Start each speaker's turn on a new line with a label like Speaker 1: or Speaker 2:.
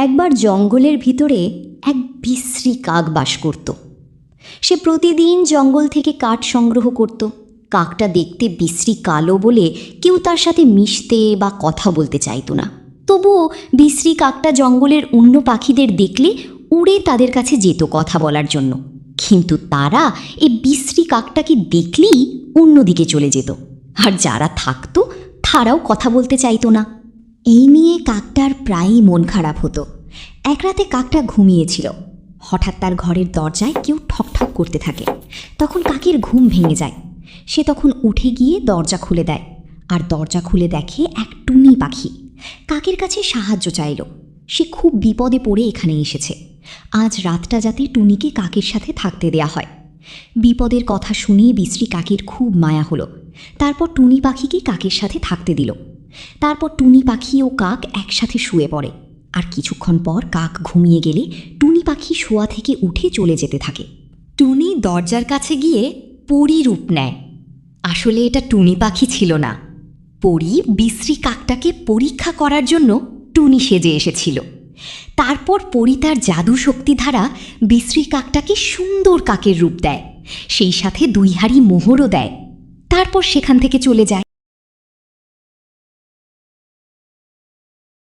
Speaker 1: একবার জঙ্গলের ভিতরে এক বিশ্রী কাক বাস করত। সে প্রতিদিন জঙ্গল থেকে কাঠ সংগ্রহ করত। কাকটা দেখতে বিশ্রী কালো বলে কেউ তার সাথে মিশতে বা কথা বলতে চাইতো না। তবুও বিশ্রী কাকটা জঙ্গলের অন্য পাখিদের দেখলে উড়ে তাদের কাছে যেত কথা বলার জন্য, কিন্তু তারা এই বিশ্রী কাকটাকে দেখলেই অন্যদিকে চলে যেত, আর যারা থাকতো তারাও কথা বলতে চাইতো না। এই নিয়ে কাকটার প্রায়ই মন খারাপ হতো। এক রাতে কাকটা ঘুমিয়েছিল। হঠাৎ তার ঘরের দরজায় কেউ ঠকঠক করতে থাকে। তখন কাকের ঘুম ভেঙে যায়। সে তখন উঠে গিয়ে দরজা খুলে দেয়, আর দরজা খুলে দেখে এক টুনি পাখি কাকের কাছে সাহায্য চাইল। সে খুব বিপদে পড়ে এখানে এসেছে। আজ রাতটা যাতে টুনিকে কাকের সাথে থাকতে দেয়া হয়। বিপদের কথা শুনে বিশ্রী কাকের খুব মায়া হলো। তারপর টুনি পাখিকে কাকের সাথে থাকতে দিল। তারপর টুনি পাখি ও কাক একসাথে শুয়ে পড়ে, আর কিছুক্ষণ পর কাক ঘুমিয়ে গেলে টুনি পাখি শোয়া থেকে উঠে চলে যেতে থাকে। টুনি দরজার কাছে গিয়ে পরী রূপ নেয়। আসলে এটা টুনি পাখি ছিল না, পরী বিশ্রী কাকটাকে পরীক্ষা করার জন্য টুনি সেজে এসেছিল। তারপর পরী তার জাদু শক্তি দ্বারা বিশ্রী কাকটাকে সুন্দর কাকের রূপ দেয়, সেই সাথে 2 হাঁড়ি মোহরও দেয়। তারপর সেখান থেকে চলে যায়।